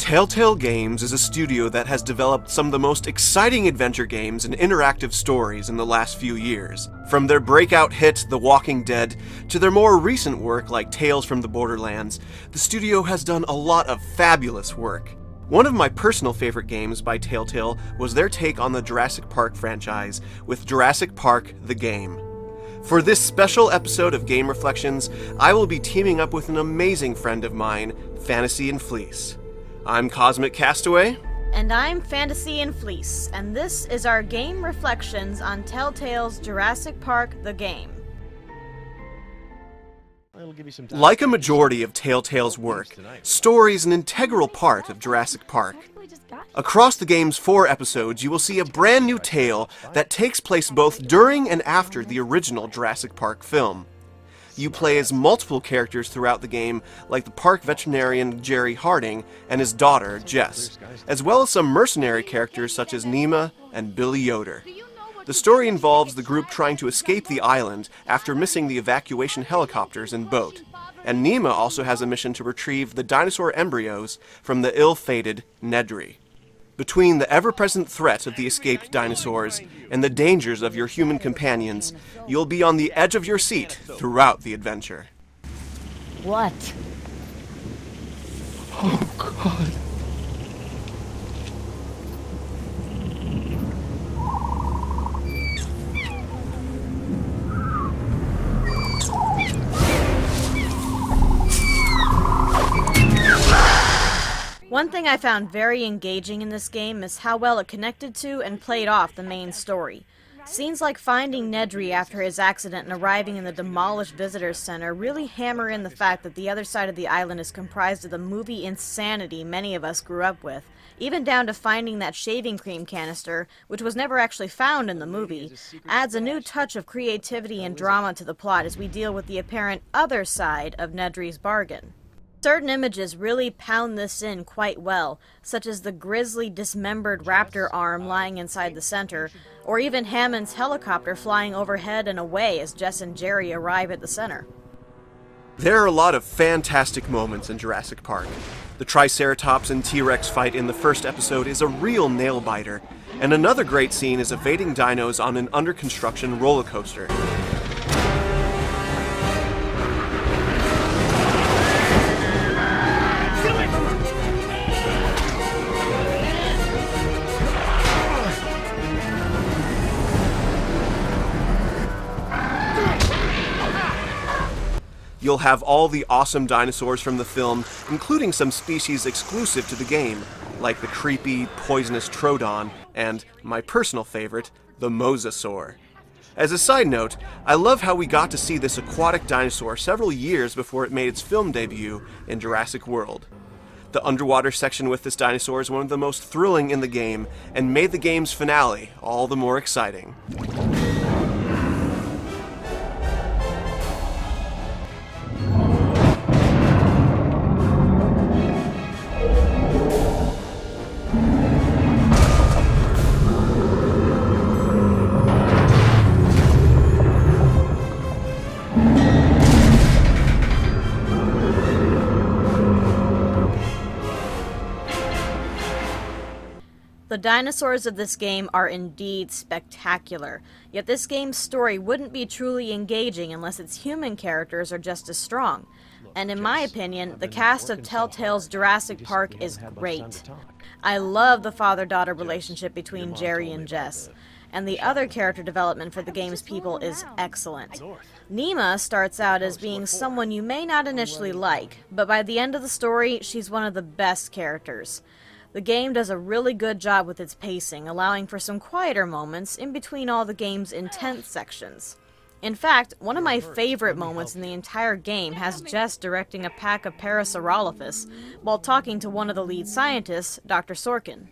TellTale Games is a studio that has developed some of the most exciting adventure games and interactive stories in the last few years. From their breakout hit, The Walking Dead, to their more recent work like Tales from the Borderlands, the studio has done a lot of fabulous work. One of my personal favorite games by TellTale was their take on the Jurassic Park franchise with Jurassic Park the Game. For this special episode of Game Reflections, I will be teaming up with an amazing friend of mine, Fantasy and Fleece. I'm Cosmic Castaway. And I'm Fantasy and Fleece, and this is our Game Reflections on TellTale's Jurassic Park the Game. Like a majority of TellTale's work, story is an integral part of Jurassic Park. Across the game's 4 episodes, you will see a brand new tale that takes place both during and after the original Jurassic Park film. You play as multiple characters throughout the game, like the park veterinarian Jerry Harding and his daughter, Jess, as well as some mercenary characters such as Nema and Billy Yoder. The story involves the group trying to escape the island after missing the evacuation helicopters and boat, and Nema also has a mission to retrieve the dinosaur embryos from the ill-fated Nedry. Between the ever-present threat of the escaped dinosaurs and the dangers of your human companions, you'll be on the edge of your seat throughout the adventure. What? Oh, God. One thing I found very engaging in this game is how well it connected to and played off the main story. Scenes like finding Nedry after his accident and arriving in the demolished visitors center really hammer in the fact that the other side of the island is comprised of the movie insanity many of us grew up with, even down to finding that shaving cream canister, which was never actually found in the movie, adds a new touch of creativity and drama to the plot as we deal with the apparent other side of Nedry's bargain. Certain images really pound this in quite well, such as the grisly dismembered raptor arm lying inside the center, or even Hammond's helicopter flying overhead and away as Jess and Jerry arrive at the center. There are a lot of fantastic moments in Jurassic Park. The Triceratops and T-Rex fight in the first episode is a real nail-biter, and another great scene is evading dinos on an under-construction roller coaster. You'll have all the awesome dinosaurs from the film, including some species exclusive to the game, like the creepy, poisonous Troodon, and, my personal favorite, the Mosasaur. As a side note, I love how we got to see this aquatic dinosaur several years before it made its film debut in Jurassic World. The underwater section with this dinosaur is one of the most thrilling in the game, and made the game's finale all the more exciting. The dinosaurs of this game are indeed spectacular, yet this game's story wouldn't be truly engaging unless its human characters are just as strong. And in my opinion, the cast of TellTale's Jurassic Park is great. I love the father-daughter relationship between Jerry and Jess, and the other character development for the game's people is excellent. Nema starts out as being someone you may not initially like, but by the end of the story, she's one of the best characters. The game does a really good job with its pacing, allowing for some quieter moments in between all the game's intense sections. In fact, one of my favorite moments in the entire game has Jess directing a pack of Parasaurolophus while talking to one of the lead scientists, Dr. Sorkin.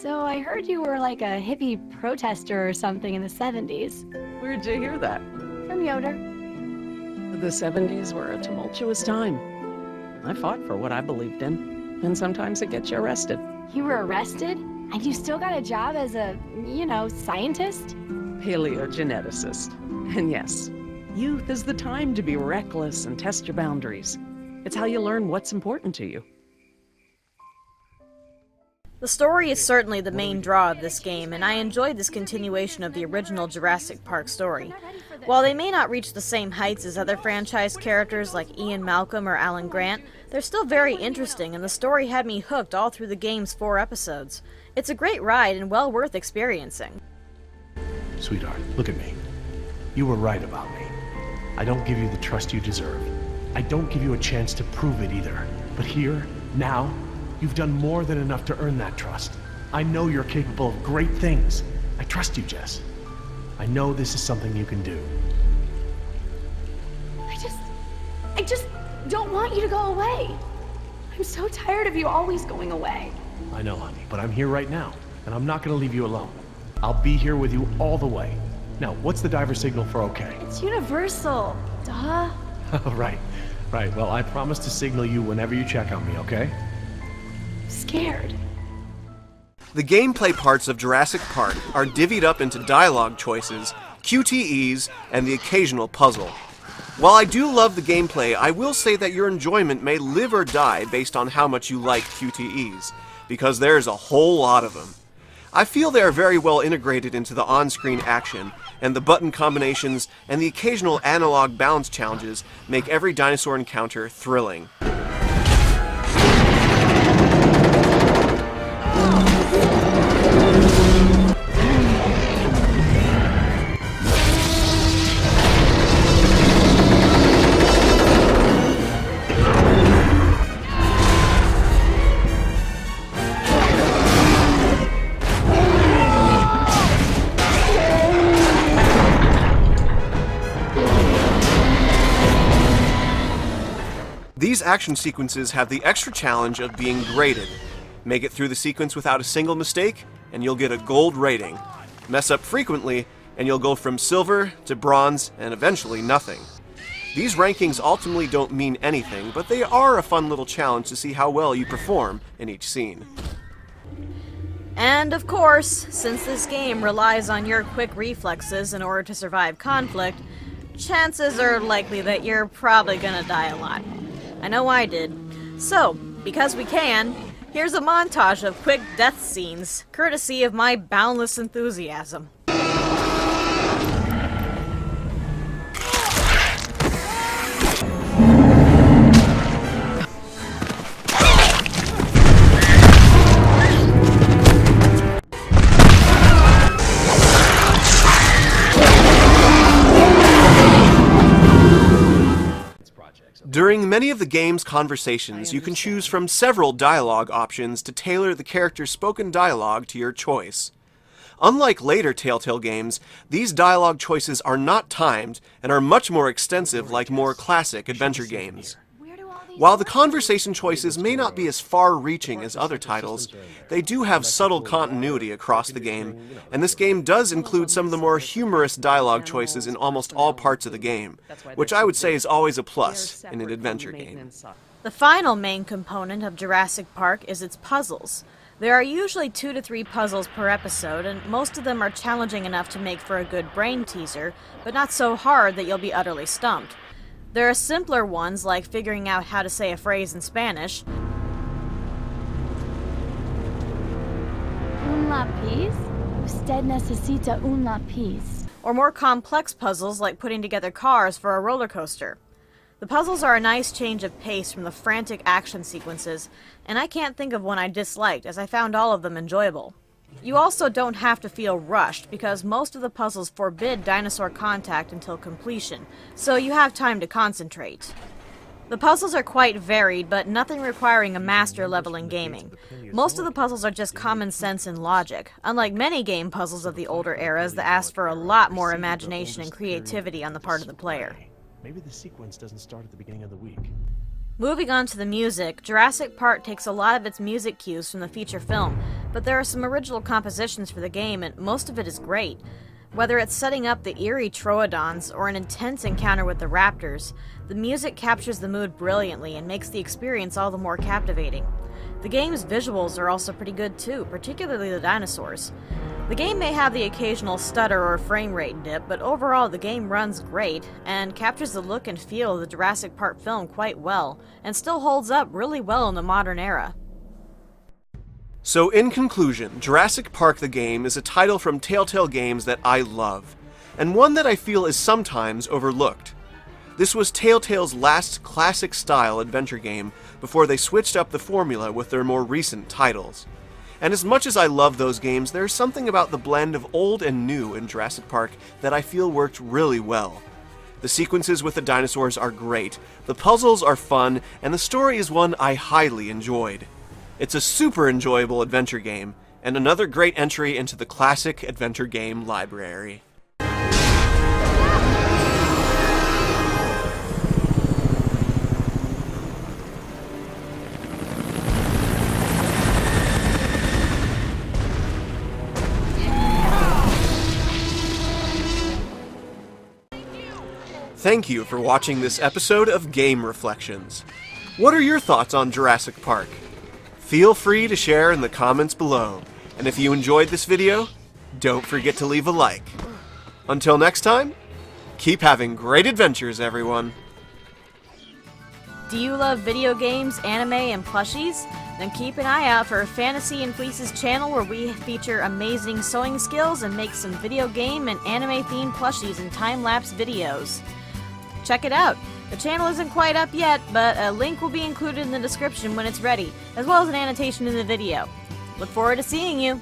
So I heard you were like a hippie protester or something in the 70s. Where'd you hear that? From Yoder. The 70s were a tumultuous time. I fought for what I believed in, and sometimes it gets you arrested. You were arrested? And you still got a job as a, scientist? Paleogeneticist. And yes, youth is the time to be reckless and test your boundaries. It's how you learn what's important to you. The story is certainly the main draw of this game, and I enjoyed this continuation of the original Jurassic Park story. While they may not reach the same heights as other franchise characters like Ian Malcolm or Alan Grant, they're still very interesting, and the story had me hooked all through the game's 4 episodes. It's a great ride and well worth experiencing. Sweetheart, look at me. You were right about me. I don't give you the trust you deserve. I don't give you a chance to prove it either. But here, now, you've done more than enough to earn that trust. I know you're capable of great things. I trust you, Jess. I know this is something you can do. I just don't want you to go away. I'm so tired of you always going away. I know, honey, but I'm here right now, and I'm not gonna leave you alone. I'll be here with you all the way. Now, what's the diver signal for okay? It's universal. Duh. Right. Well, I promise to signal you whenever you check on me, okay? Scared. The gameplay parts of Jurassic Park are divvied up into dialogue choices, QTEs, and the occasional puzzle. While I do love the gameplay, I will say that your enjoyment may live or die based on how much you like QTEs, because there's a whole lot of them. I feel they are very well integrated into the on-screen action, and the button combinations and the occasional analog balance challenges make every dinosaur encounter thrilling. These action sequences have the extra challenge of being graded. Make it through the sequence without a single mistake, and you'll get a gold rating. Mess up frequently, and you'll go from silver to bronze, and eventually nothing. These rankings ultimately don't mean anything, but they are a fun little challenge to see how well you perform in each scene. And of course, since this game relies on your quick reflexes in order to survive conflict, chances are likely that you're probably gonna die a lot. I know I did. So, because we can, here's a montage of quick death scenes, courtesy of my boundless enthusiasm. During many of the game's conversations, you can choose from several dialogue options to tailor the character's spoken dialogue to your choice. Unlike later TellTale games, these dialogue choices are not timed and are much more extensive like more classic adventure games. While the conversation choices may not be as far-reaching as other titles, they do have subtle continuity across the game, and this game does include some of the more humorous dialogue choices in almost all parts of the game, which I would say is always a plus in an adventure game. The final main component of Jurassic Park is its puzzles. There are usually 2 to 3 puzzles per episode, and most of them are challenging enough to make for a good brain teaser, but not so hard that you'll be utterly stumped. There are simpler ones like figuring out how to say a phrase in Spanish, Un lápiz? Usted necesita un lápiz. or more complex puzzles like putting together cars for a roller coaster. The puzzles are a nice change of pace from the frantic action sequences, and I can't think of one I disliked, as I found all of them enjoyable. You also don't have to feel rushed, because most of the puzzles forbid dinosaur contact until completion, so you have time to concentrate. The puzzles are quite varied, but nothing requiring a master level in gaming. Most of the puzzles are just common sense and logic, unlike many game puzzles of the older eras that asked for a lot more imagination and creativity on the part of the player. Maybe the sequence doesn't start at the beginning of the week. Moving on to the music, Jurassic Park takes a lot of its music cues from the feature film, but there are some original compositions for the game, and most of it is great. Whether it's setting up the eerie Troodons or an intense encounter with the raptors, the music captures the mood brilliantly and makes the experience all the more captivating. The game's visuals are also pretty good too, particularly the dinosaurs. The game may have the occasional stutter or frame rate dip, but overall the game runs great, and captures the look and feel of the Jurassic Park film quite well, and still holds up really well in the modern era. So in conclusion, Jurassic Park the game is a title from TellTale Games that I love, and one that I feel is sometimes overlooked. This was TellTale's last classic-style adventure game before they switched up the formula with their more recent titles. And as much as I love those games, there's something about the blend of old and new in Jurassic Park that I feel worked really well. The sequences with the dinosaurs are great, the puzzles are fun, and the story is one I highly enjoyed. It's a super enjoyable adventure game, and another great entry into the classic adventure game library. Thank you for watching this episode of Game Reflections. What are your thoughts on Jurassic Park? Feel free to share in the comments below, and if you enjoyed this video, don't forget to leave a like. Until next time, keep having great adventures, everyone. Do you love video games, anime, and plushies? Then keep an eye out for Fantasy and Fleece's channel, where we feature amazing sewing skills and make some video game and anime-themed plushies and time-lapse videos. Check it out! The channel isn't quite up yet, but a link will be included in the description when it's ready, as well as an annotation in the video. Look forward to seeing you!